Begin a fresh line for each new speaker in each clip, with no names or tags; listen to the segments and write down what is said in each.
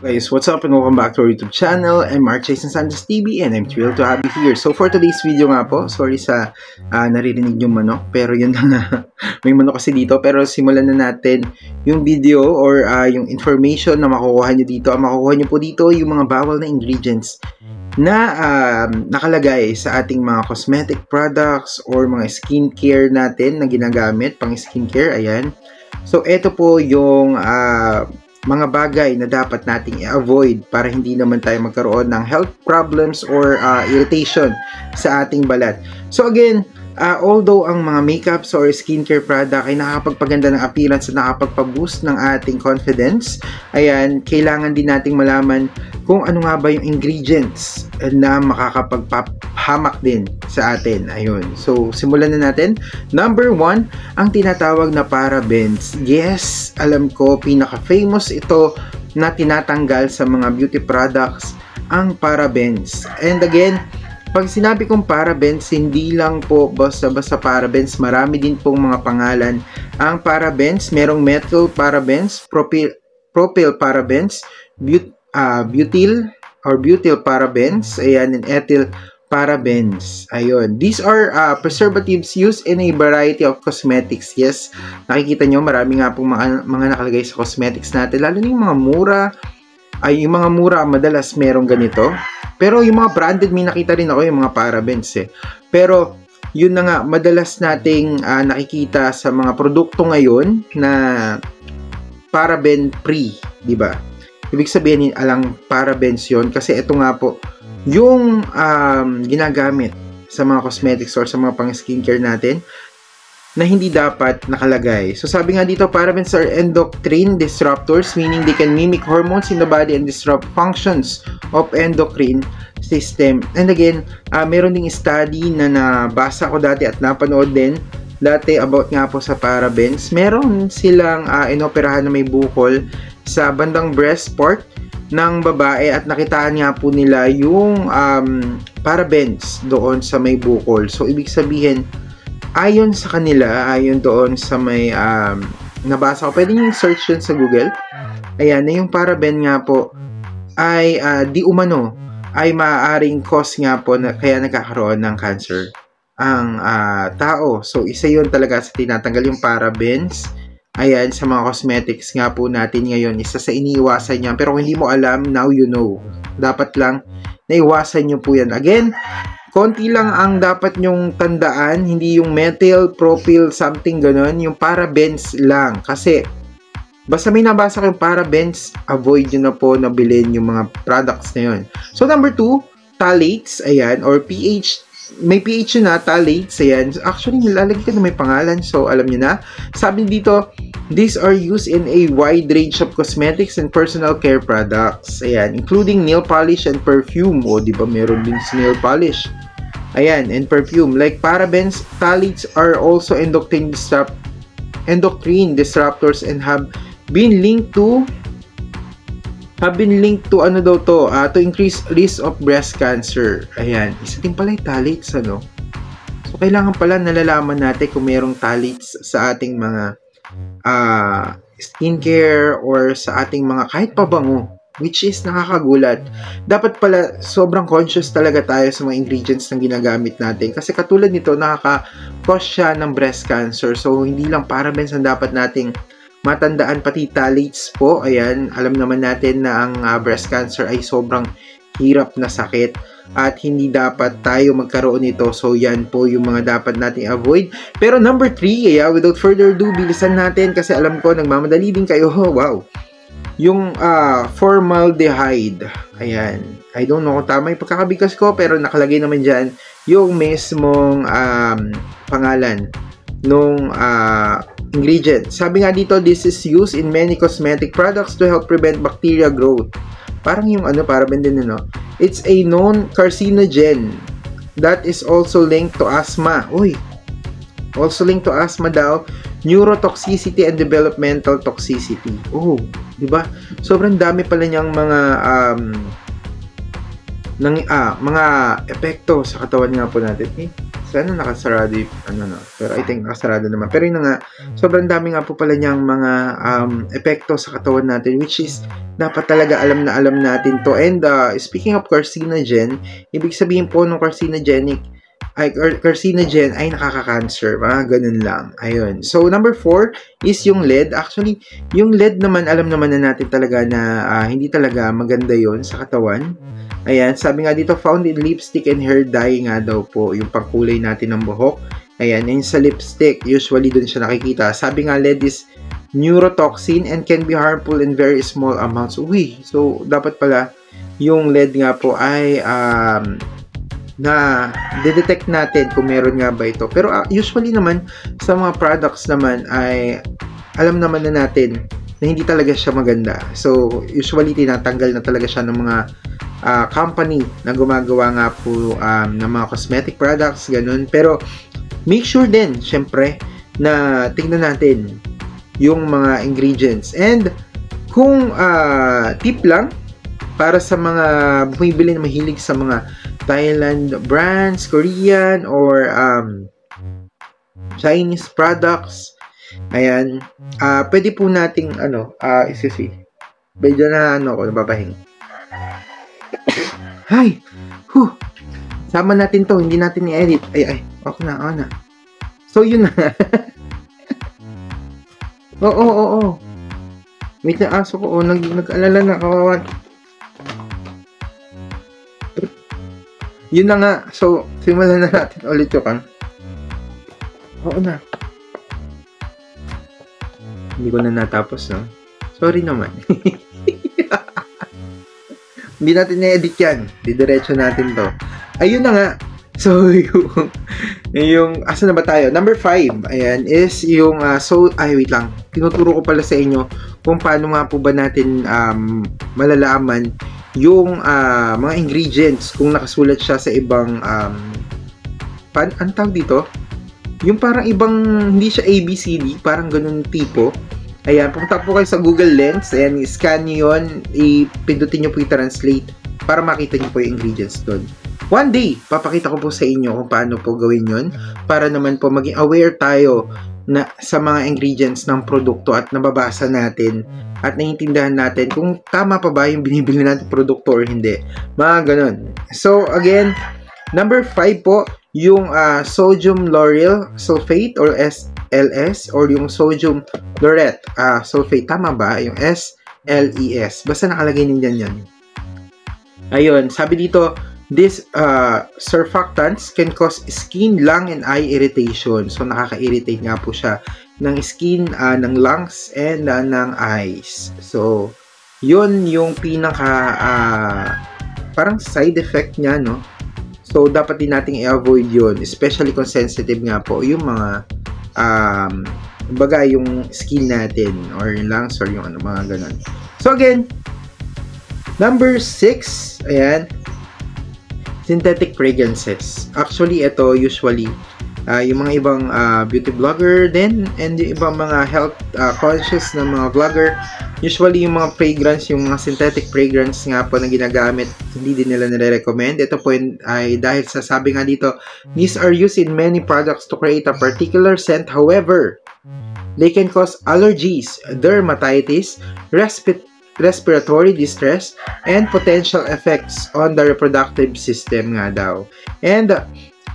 Guys, what's up and welcome back to our YouTube channel. I'm Mark Jason Santos TV and I'm thrilled to have you here. So for today's video nga po, sorry sa naririnig yung manok, pero yun na nga, may manok kasi dito. Pero simulan na natin yung video or yung information na makukuha nyo dito. Ang makukuha nyo po dito yung mga bawal na ingredients na nakalagay sa ating mga cosmetic products or mga skincare natin na ginagamit pang skincare. Ayan. So ito po yung mga bagay na dapat nating i-avoid para hindi naman tayo magkaroon ng health problems or irritation sa ating balat. So again, although ang mga makeups or skincare product ay nakakapagpaganda ng appearance at nakakapagpa-boost ng ating confidence, ayan, kailangan din nating malaman kung ano nga ba yung ingredients na makakapagpahamak din sa atin. Ayun. So, simulan na natin. Number 1, ang tinatawag na parabens. Yes, alam ko, pinaka-famous ito na tinatanggal sa mga beauty products, ang parabens. And again, pag sinabi kong parabens, hindi lang po basta-basta parabens. Marami din pong mga pangalan. Ang parabens, merong methyl parabens, propyl parabens, butyl or butyl parabens, ayan, and ethyl parabens. Ayun. These are preservatives used in a variety of cosmetics. Yes, nakikita nyo, marami nga pong mga nakalagay sa cosmetics natin. Lalo na yung mga mura. Yung mga mura, madalas merong ganito. Pero yung mga branded, may nakita rin ako yung mga parabens eh. Pero, yun na nga, madalas nating nakikita sa mga produkto ngayon na paraben free, di ba? Ibig sabihin, alang parabens yun. Kasi ito nga po, yung ginagamit sa mga cosmetics or sa mga pang-skincare natin na hindi dapat nakalagay. So sabi nga dito, parabens are endocrine disruptors, meaning they can mimic hormones in the body and disrupt functions of endocrine system. And again, meron ding study na nabasa ko dati at napanood din dati about nga po sa parabens. Meron silang inoperahan na may bukol sa bandang breast part ng babae at nakitaan nga po nila yung parabens doon sa may bukol. So ibig sabihin, ayon sa kanila, ayon doon sa may nabasa ko, pwede nyo search yun sa Google. Ayan, na yung paraben nga po ay di umano ay maaaring cause nga po na kaya nagkakaroon ng cancer ang tao. So isa yun talaga sa tinatanggal yung parabens. Ayan, sa mga cosmetics nga po natin ngayon, isa sa iniiwasan niya. Pero kung hindi mo alam, now you know. Dapat lang naiwasan nyo po yan. Again, konti lang ang dapat nyong tandaan, hindi yung methyl, propyl, something ganon, yung parabens lang. Kasi, basta may nabasa kayong parabens, avoid nyo na po na bilhin yung mga products na yun. So, number 2, phthalates, ayan, or pH, may pH na, phthalates, ayan. Actually, nilalagay ko na may pangalan, so alam nyo na. Sabi dito, these are used in a wide range of cosmetics and personal care products, ayan, including nail polish and perfume. O, di ba, meron din sa nail polish. Ayan, and perfume. Like parabens, phthalates are also endocrine disruptors and have been linked to ano daw to increase risk of breast cancer. Ayan, isa din pala yung phthalates, ano? So, kailangan pala nalalaman natin kung mayroong phthalates sa ating mga skincare or sa ating mga kahit pabango, which is nakakagulat. Dapat pala sobrang conscious talaga tayo sa mga ingredients na ginagamit natin. Kasi katulad nito, nakaka-cause siya ng breast cancer. So, hindi lang parabens ang dapat nating matandaan, pati phthalates po. Ayan, alam naman natin na ang breast cancer ay sobrang hirap na sakit at hindi dapat tayo magkaroon nito. So, yan po yung mga dapat nating avoid. Pero number 3, without further ado, bilisan natin kasi alam ko, nagmamadali din kayo. Wow! Yung formaldehyde. Ayan. I don't know kung tama yung pagkakabigkas ko, pero nakalagay naman dyan yung mismong pangalan nung ingredient. Sabi nga dito, this is used in many cosmetic products to help prevent bacteria growth. Parang yung paraben din, no? It's a known carcinogen that is also linked to asthma. Uy! Also linked to asthma daw, neurotoxicity and developmental toxicity. Oh, di ba? Sobrang dami pala niyang mga mga epekto sa katawan nga po natin. Sana nakasarado yung, ano no. Pero I think nakasarado naman. Pero yun na nga, sobrang dami nga po pala niyang mga epekto sa katawan natin, which is, dapat talaga alam na alam natin to. And speaking of carcinogen, ibig sabihin po ng carcinogenic, carcinogen ay nakaka-cancer. Ganun lang. Ayun. So, number 4 is yung lead. Actually, yung lead naman, alam naman na natin talaga na hindi talaga maganda yon sa katawan. Ayan, sabi nga dito, found in lipstick and hair dye nga daw po, yung pangkulay natin ng buhok. Ayan, yung sa lipstick, usually dun siya nakikita. Sabi nga, lead is neurotoxin and can be harmful in very small amounts. Uy, so dapat pala, yung lead nga po ay na detect natin kung meron nga ba ito. Pero usually naman, sa mga products naman ay alam naman na natin na hindi talaga siya maganda. So, usually tinatanggal na talaga siya ng mga company na gumagawa nga po ng mga cosmetic products, ganun. Pero, make sure din, syempre, na tingnan natin yung mga ingredients. And, kung tip lang, para sa mga bumibili na mahilig sa mga Thailand brands, Korean, or Chinese products, ayan, pwede po nating, isisi. Medyo na, nababahing. Hay! Sama natin to, hindi natin i-edit. Ay, ako na. So, yun na. Oo. Wait na, aso ko, nag-alala na, kawawan. Yun na nga. So, simulan na natin ulit yung Oo na. Hindi ko na natapos, no? Sorry naman. Hindi natin na-edit yan. Didiretso natin to. Ayun na nga. So, yung asa na ba tayo? Number 5, ayan, is yung, wait lang. Tinuturo ko pala sa inyo kung paano nga po ba natin malalaman yung mga ingredients kung nakasulat siya sa ibang, ang tawag dito? Yung parang ibang, hindi siya ABCD, parang ganun tipo. Ayan, pumunta po kayo sa Google Lens. Ayan, scan nyo yun. Ipindutin nyo po i-translate para makita nyo po yung ingredients doon. One day, papakita ko po sa inyo kung paano po gawin yun para naman po maging aware tayo na sa mga ingredients ng produkto at nababasa natin at naiintindihan natin kung tama pa ba yung binibili natin produkto or hindi. Mga ganun. So, again, number 5 po, yung sodium lauryl sulfate or SLS or yung sodium laureth sulfate. Tama ba? Yung SLES. Basta nakalagay nindiyan yan. Ayun, sabi dito, this surfactants can cause skin, lung, and eye irritation. So, nakaka-irritate nga po siya ng skin, ng lungs, and ng eyes. So, yun yung pinaka parang side effect niya, no? So, dapat din nating i-avoid yun. Especially kung sensitive nga po yung mga baga yung skin natin or yung lungs or yung mga ganun. So, again, number 6, ayan, synthetic fragrances. Actually, ito usually yung mga ibang beauty blogger din and yung ibang mga health conscious na mga vlogger, usually yung mga fragrance, yung mga synthetic fragrance nga po na ginagamit, hindi din nila nire-recommend. Ito po ay dahil sa sabi nga dito, these are used in many products to create a particular scent. However, they can cause allergies, dermatitis, respiratory distress, and potential effects on the reproductive system nga daw. And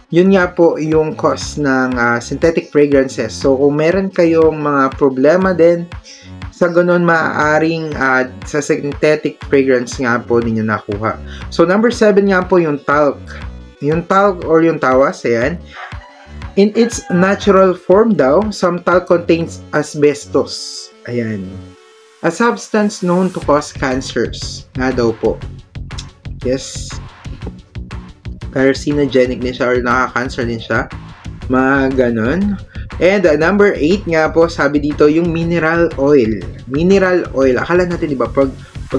yun nga po yung cause ng synthetic fragrances. So, kung meron kayong mga problema din, sa ganun maaaring sa synthetic fragrance nga po ninyo nakuha. So, number 7 nga po yung talc. Yung talc or yung tawas, ayan. In its natural form daw, some talc contains asbestos. Ayan. A substance known to cause cancers. Nga daw po. Yes. Carcinogenic din siya or nakaka-cancer din siya. Mga ganun. And number 8 nga po, sabi dito, yung mineral oil. Mineral oil. Akala natin, di ba, pag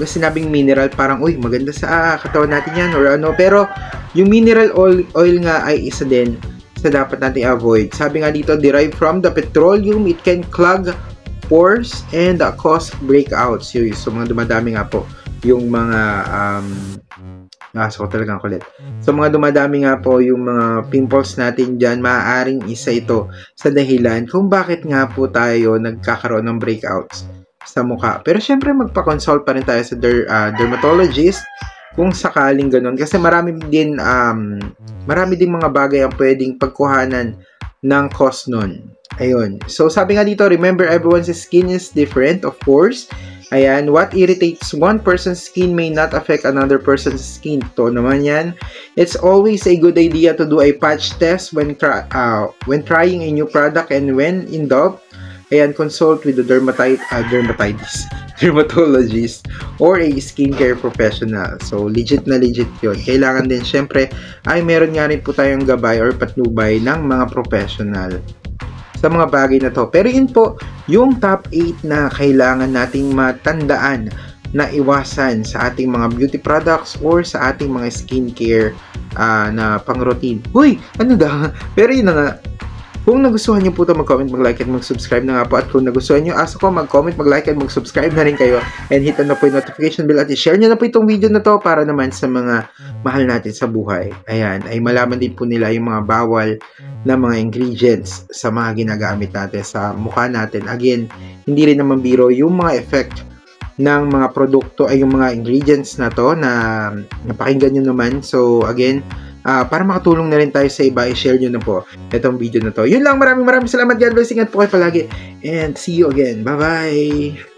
sinabing mineral, parang, uy, maganda sa katawan natin yan or ano. Pero, yung mineral oil nga ay isa din sa dapat natin avoid. Sabi nga dito, derived from the petroleum, it can clog pores and cause breakouts. So, mga dumadami nga po yung mga So, talagang kulit. So, mga dumadami nga po yung mga pimples natin dyan, maaaring isa ito sa dahilan kung bakit nga po tayo nagkakaroon ng breakouts sa mukha. Pero syempre, magpa-consult pa rin tayo sa dermatologist kung sakaling ganun. Kasi marami din mga bagay ang pwedeng pagkuhanan ng cause nun. Ayun. So, sabi nga dito, remember, everyone's skin is different, of course. Ayan, what irritates one person's skin may not affect another person's skin. Ito naman yan. It's always a good idea to do a patch test when trying a new product, and when in doubt, ayan, consult with the dermatologist or a skincare professional. So, legit na legit yun. Kailangan din, syempre, ay meron nga rin po tayong gabay or patnubay ng mga professional sa mga bagay na to. Pero yun po, yung top 8 na kailangan nating matandaan na iwasan sa ating mga beauty products or sa ating mga skincare na pang-routine. Uy! Ano da? Pero yun na nga. Kung nagustuhan nyo po ito, mag-comment, mag-like, at mag-subscribe na nga po. At kung nagustuhan nyo, aso ko, mag-comment, mag-like, at mag-subscribe na rin kayo. And hit na po yung notification bell at i-share nyo na po itong video na to para naman sa mga mahal natin sa buhay. Ayan, ay malaman din po nila yung mga bawal na mga ingredients sa mga ginagamit natin sa mukha natin. Again, hindi rin naman biro yung mga effect ng mga produkto ay yung mga ingredients na to na napakinggan nyo naman. So, again, para makatulong na rin tayo sa iba, i-share nyo na po itong video na to. Yun lang, maraming salamat. God bless, ingat po kayo palagi. And see you again. Bye-bye!